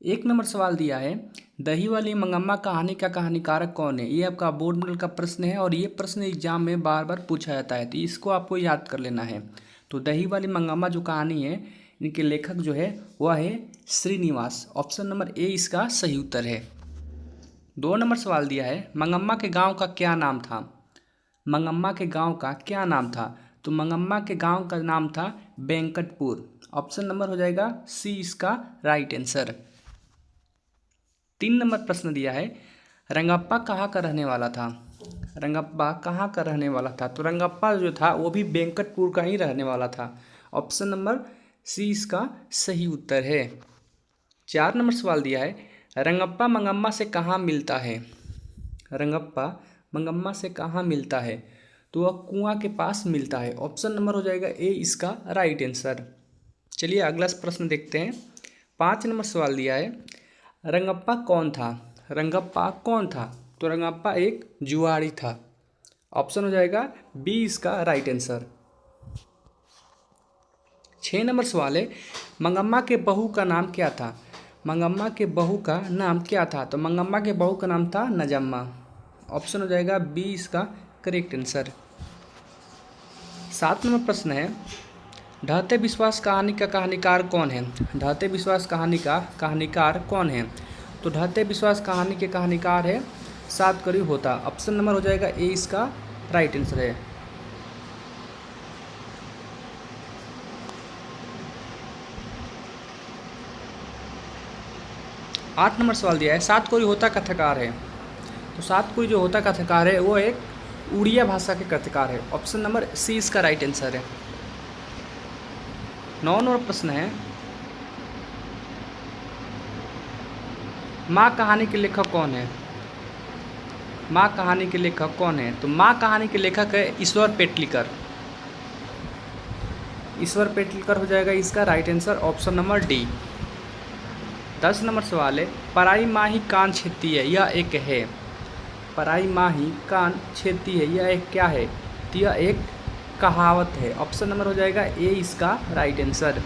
एक नंबर सवाल दिया है, दही वाली मंगम्मा कहानी का कहानीकारक कौन है। ये आपका बोर्ड मॉडल का प्रश्न है और ये प्रश्न एग्जाम में बार बार पूछा जाता है, तो इसको आपको याद कर लेना है। तो दही वाली मंगम्मा जो कहानी है, इनके लेखक जो है वह है श्रीनिवास। ऑप्शन नंबर ए इसका सही उत्तर है। 2 नंबर सवाल दिया है, मंगम्मा के गाँव का क्या नाम था। मंगम्मा के गाँव का क्या नाम था। तो मंगम्मा के गाँव का नाम था वेंकटपुर। ऑप्शन नंबर हो जाएगा सी इसका राइट आंसर। 3 नंबर प्रश्न दिया है, रंगप्पा कहाँ का रहने वाला था। रंगप्पा कहाँ का रहने वाला था। तो रंगप्पा जो था वो भी वेंकटपुर का ही रहने वाला था। ऑप्शन नंबर सी इसका सही उत्तर है। 4 नंबर सवाल दिया है, रंगप्पा मंगम्मा से कहाँ मिलता है। रंगप्पा मंगम्मा से कहाँ मिलता है। तो वह कुआं के पास मिलता है। ऑप्शन नंबर हो जाएगा ए इसका राइट आंसर। चलिए अगला प्रश्न देखते हैं। 5 नंबर सवाल दिया है, रंगप्पा कौन था। रंगप्पा कौन था। तो रंगप्पा एक जुआरी था। ऑप्शन हो जाएगा बी इसका राइट आंसर। 6 नंबर सवाल है, मंगम्मा के बहू का नाम क्या था। मंगम्मा के बहू का नाम क्या था। तो मंगम्मा के बहू का नाम था नजम्मा। ऑप्शन हो जाएगा बी इसका करेक्ट आंसर। 7 नंबर प्रश्न है, ढहते विश्वास कहानी का कहानीकार कौन है। ढहते विश्वास कहानी का कहानीकार कौन है। तो ढहते विश्वास कहानी के कहानीकार है सातकर्णी होता। ऑप्शन नंबर हो जाएगा ए इसका राइट आंसर है। आठ नंबर सवाल दिया है, सातकर्णी होता कथाकार है। तो सातकर्णी जो होता कथाकार है वो एक उड़िया भाषा के कथाकार है। ऑप्शन नंबर सी इसका राइट आंसर है। 9 नंबर प्रश्न है, माँ कहानी के लेखक कौन है। माँ कहानी के लेखक कौन है। तो माँ कहानी के लेखक है ईश्वर पेटलीकर। ईश्वर पेटलीकर हो जाएगा इसका right answer. Option number D. 10 number सवाल है, पराई माँ ही कान छेदती है यह एक है। पराई माँ ही कान छेदती है यह एक क्या है। तो यह एक कहावत है। ऑप्शन नंबर हो जाएगा ए इसका राइट आंसर।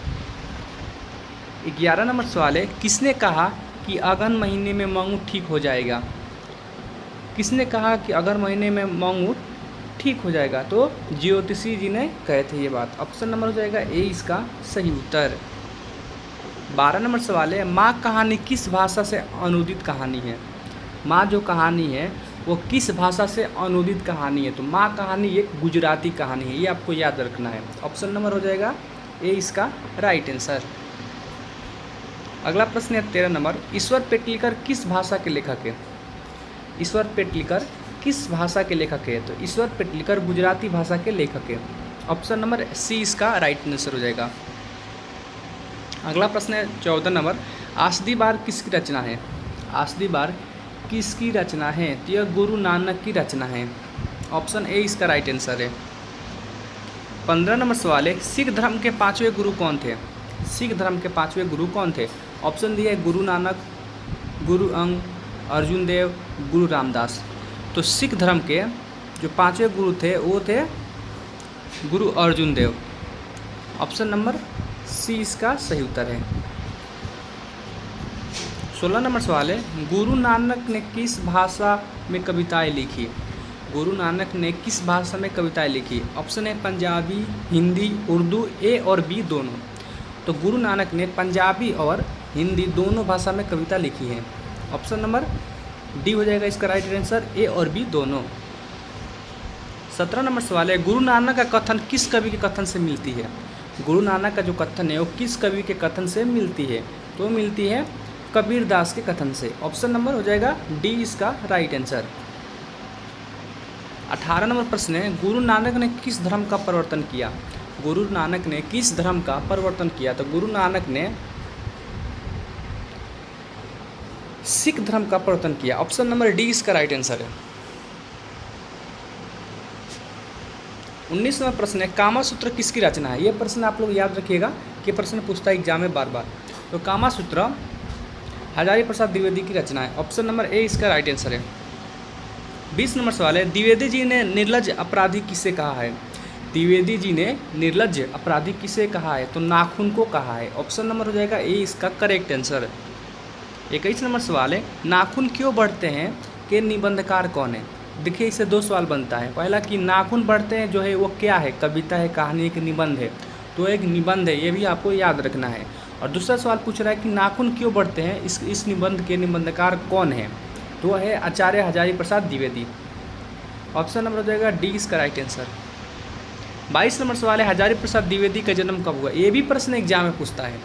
11 नंबर सवाल है, किसने कहा कि अगहन महीने में मंगू ठीक हो जाएगा। किसने कहा कि अगहन महीने में मंगू ठीक हो जाएगा। तो ज्योतिषी जी ने कहे थे ये बात। ऑप्शन नंबर हो जाएगा ए इसका सही उत्तर। 12 नंबर सवाल है, माँ कहानी किस भाषा से अनुदित कहानी है। माँ जो कहानी है वो किस भाषा से अनुदित कहानी है। तो माँ कहानी एक गुजराती कहानी है, ये आपको याद रखना है। ऑप्शन नंबर हो जाएगा ए इसका राइट आंसर। अगला प्रश्न है 13 नंबर, ईश्वर पेटलीकर किस भाषा के लेखक है। ईश्वर पेटलीकर किस भाषा के लेखक है। तो ईश्वर पेटलीकर गुजराती भाषा के लेखक है। ऑप्शन नंबर सी इसका राइट आंसर हो जाएगा। अगला प्रश्न है 14 नंबर, आसदी बार किसकी रचना है। आसदी बार किसकी रचना है। तो यह गुरु नानक की रचना है। ऑप्शन ए इसका राइट आंसर है। 15 नंबर सवाल है, सिख धर्म के 5वें गुरु कौन थे। सिख धर्म के 5वें गुरु कौन थे। ऑप्शन दिया है गुरु नानक, गुरु अंग, अर्जुन देव, गुरु रामदास। तो सिख धर्म के जो 5वें गुरु थे वो थे गुरु अर्जुन देव। ऑप्शन नंबर सी इसका सही उत्तर है। 16 नंबर सवाल है, गुरु नानक ने किस भाषा में कविताएं लिखी। गुरु नानक ने किस भाषा में कविताएं लिखी। ऑप्शन है पंजाबी, हिंदी, उर्दू, ए और बी दोनों। तो गुरु नानक ने पंजाबी और हिंदी दोनों भाषा में कविता लिखी है। ऑप्शन नंबर डी हो जाएगा इसका राइट आंसर, ए और बी दोनों। 17 नंबर सवाल है, गुरु नानक का कथन किस कवि के कथन से मिलती है। गुरु नानक का जो कथन है वो किस कवि के कथन से मिलती है। तो मिलती है कबीर दास के कथन से। ऑप्शन नंबर हो जाएगा डी इसका राइट आंसर। 18 नंबर प्रश्न है, गुरु नानक ने किस धर्म का परिवर्तन किया। गुरु नानक ने किस धर्म का परिवर्तन किया। तो गुरु नानक ने सिख धर्म का परिवर्तन किया। ऑप्शन नंबर डी इसका राइट आंसर है। 19 नंबर प्रश्न है, कामा सूत्र किसकी रचना है। ये प्रश्न आप लोग याद रखिएगा कि प्रश्न पूछता है एग्जाम में बार बार। तो कामा सूत्र हजारी प्रसाद द्विवेदी की रचना है। ऑप्शन नंबर ए इसका राइट आंसर है। 20 नंबर सवाल है, द्विवेदी जी ने निर्लज्ज अपराधी किसे कहा है। द्विवेदी जी ने निर्लज्ज अपराधी किसे कहा है। तो नाखून को कहा है। ऑप्शन नंबर हो जाएगा ए इसका करेक्ट आंसर। 21 नंबर सवाल है, नाखून क्यों बढ़ते हैं के निबंधकार कौन है। देखिए इससे 2 सवाल बनता है। पहला कि नाखून बढ़ते हैं जो है वो क्या है, कविता है, कहानी, एक निबंध है, तो एक निबंध है, ये भी आपको याद रखना है। और दूसरा सवाल पूछ रहा है कि नाखून क्यों बढ़ते हैं, इस निबंध के निबंधकार कौन है, तो वह है आचार्य हजारी प्रसाद द्विवेदी। ऑप्शन नंबर हो जाएगा डी इसका राइट आंसर। 22 नंबर सवाल है, हजारी प्रसाद द्विवेदी का जन्म कब हुआ। ये भी प्रश्न एग्जाम में पूछता है।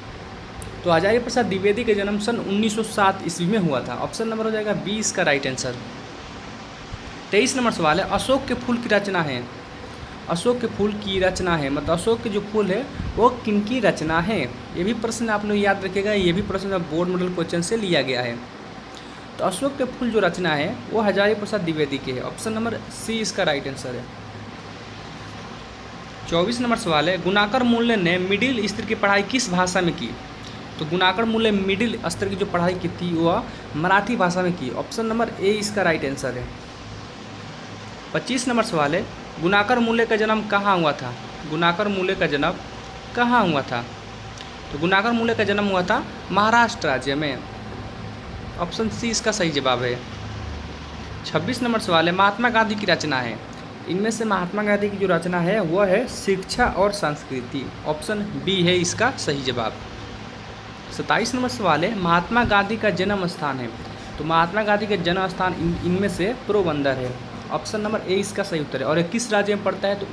तो हजारी प्रसाद द्विवेदी का जन्म सन 1907 ईस्वी में हुआ था। ऑप्शन नंबर हो जाएगा 20 का राइट आंसर। 23 नंबर सवाल है, अशोक के फूल की रचना है। अशोक के फूल की रचना है, मतलब अशोक के जो फूल है वो किनकी रचना है। ये भी प्रश्न आप लोग याद रखिएगा, ये भी प्रश्न बोर्ड मॉडल क्वेश्चन से लिया गया है। तो अशोक के फूल जो रचना है वो हजारी प्रसाद द्विवेदी की है। ऑप्शन नंबर सी इसका राइट आंसर है। 24 नंबर सवाल है, गुणाकर मूल्य ने मिडिल स्तर की पढ़ाई किस भाषा में की। तो गुणाकर मूल्य मिडिल स्तर की जो पढ़ाई की थी वह मराठी भाषा में की। ऑप्शन नंबर ए इसका राइट आंसर है। 25 नंबर सवाल है, गुणाकर मूल्य का जन्म कहाँ हुआ था। गुणाकर मूल्य का जन्म कहाँ हुआ था। तो गुणाकर मूल्य का जन्म हुआ था महाराष्ट्र राज्य में। ऑप्शन सी इसका सही जवाब है। 26 नंबर सवाल है, महात्मा गांधी की रचना है। इनमें से महात्मा गांधी की जो रचना है वह है शिक्षा और संस्कृति। ऑप्शन बी है इसका सही जवाब। 27 नंबर सवाल है, महात्मा गांधी का जन्म स्थान है। तो महात्मा गांधी का जन्म स्थान इनमें से पोरबंदर है। ऑप्शन नंबर ए इसका सही उत्तर है। और ये किस राज्य में पड़ता है, तो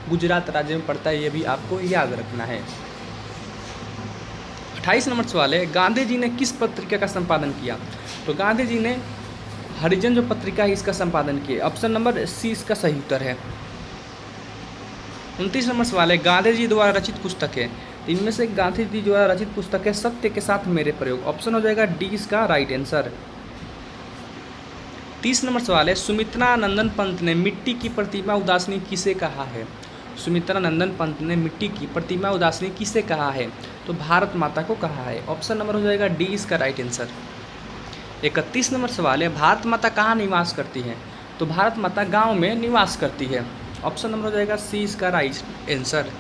गुजरात राज्य में पड़ता है, ये भी आपको याद रखना है। 28 नंबर सवाल है, गांधी जी ने किस पत्रिका का संपादन किया। तो गांधी जी ने हरिजन जो पत्रिका है इसका संपादन किया। ऑप्शन नंबर सी इसका सही उत्तर है। 29 नंबर सवाल है, गांधी जी द्वारा रचित पुस्तक है। इनमें से गांधी जी द्वारा रचित पुस्तक है सत्य के साथ मेरे प्रयोग। ऑप्शन हो जाएगा डी इसका राइट आंसर। 30 नंबर सवाल है, सुमित्रा नंदन पंत ने मिट्टी की प्रतिमा उदासनी किसे कहा है। सुमित्रा नंदन पंत ने मिट्टी की प्रतिमा उदासनी किसे कहा है। तो भारत माता को कहा है। ऑप्शन नंबर हो जाएगा डी इसका राइट आंसर। 31 नंबर सवाल है, भारत माता कहाँ निवास करती है। तो भारत माता गांव में निवास करती है। ऑप्शन नंबर हो जाएगा सी इसका राइट आंसर।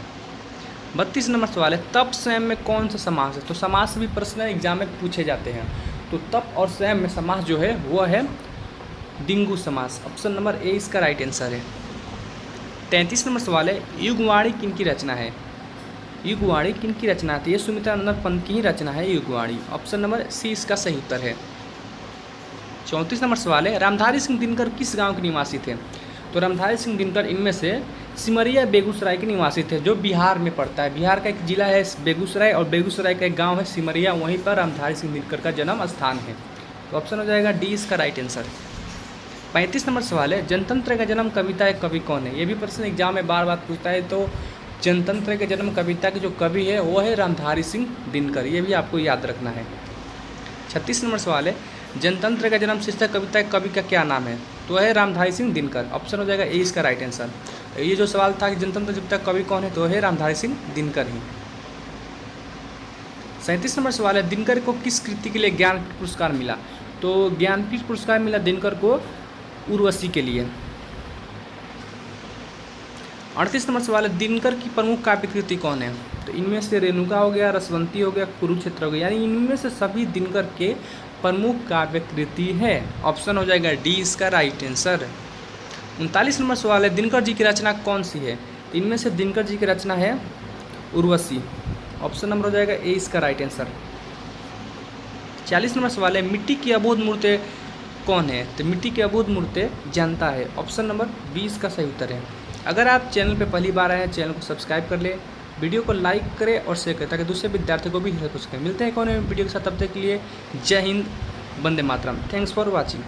32 नंबर सवाल है, तप स्वयं में कौन सा समास है। तो समास भी प्रश्न एग्जाम में पूछे जाते हैं। तो तप और स्वयं में समास जो है वो है डिंगू समास। ऑप्शन नंबर ए इसका राइट आंसर है। 33 नंबर सवाल है, युगवाणी किनकी रचना है। युगवाणी किनकी रचना थी। ये सुमित्रा नंदन पंत की ही रचना है युगवाणी। ऑप्शन नंबर सी इसका सही उत्तर है। 34 नंबर सवाल है, रामधारी सिंह दिनकर किस गांव के निवासी थे। तो रामधारी सिंह दिनकर इनमें से सिमरिया बेगूसराय के निवासी थे, जो बिहार में पड़ता है। बिहार का एक जिला है बेगूसराय और बेगूसराय का एक गांव है सिमरिया, वहीं पर रामधारी सिंह दिनकर का जन्म स्थान है। तो ऑप्शन हो जाएगा डी इसका राइट आंसर। 35 नंबर सवाल है, जनतंत्र का जन्म कविता है कवि कौन है। ये भी प्रश्न एग्जाम में बार बार पूछता है। तो जनतंत्र के जन्म कविता के जो कवि है वो है रामधारी सिंह दिनकर। ये भी आपको याद रखना है। 36 नंबर सवाल है, जनतंत्र का जन्म शीर्षक कविता कवि का क्या नाम है। तो है रामधारी सिंह दिनकर। ऑप्शन हो जाएगा ए इसका राइट आंसर। ये जो सवाल था कि जनतंत्र जब कवि कौन है, तो है रामधारी सिंह दिनकर ही। 37 नंबर सवाल है, दिनकर को किस कृति के लिए ज्ञानपीठ पुरस्कार मिला। तो ज्ञानपीठ पुरस्कार मिला दिनकर को उर्वशी के लिए। 38 नंबर सवाल है, दिनकर की प्रमुख काव्य कृति कौन है। तो इनमें से रेणुका हो गया, रसवंती हो गया, कुरुक्षेत्र हो गया, यानी इनमें से सभी दिनकर के प्रमुख काव्य कृति है। ऑप्शन हो जाएगा डी इसका राइट आंसर। 39 नंबर सवाल है, दिनकर जी की रचना कौन सी है। तो इनमें से दिनकर जी की रचना है उर्वशी। ऑप्शन नंबर हो जाएगा ए इसका राइट आंसर। 40 नंबर सवाल है, मिट्टी की अबोध मूर्ति कौन है। तो मिट्टी की अबोध मूर्ति जनता है। ऑप्शन नंबर 20 का सही उत्तर है। अगर आप चैनल पे पहली बार आए हैं, चैनल को सब्सक्राइब कर ले, वीडियो को लाइक करें और शेयर करें, ताकि दूसरे विद्यार्थियों को भी हेल्प हो सके। मिलते हैं कौन वीडियो के साथ, तब तक के लिए जय हिंद, वंदे मातरम। Thanks for watching.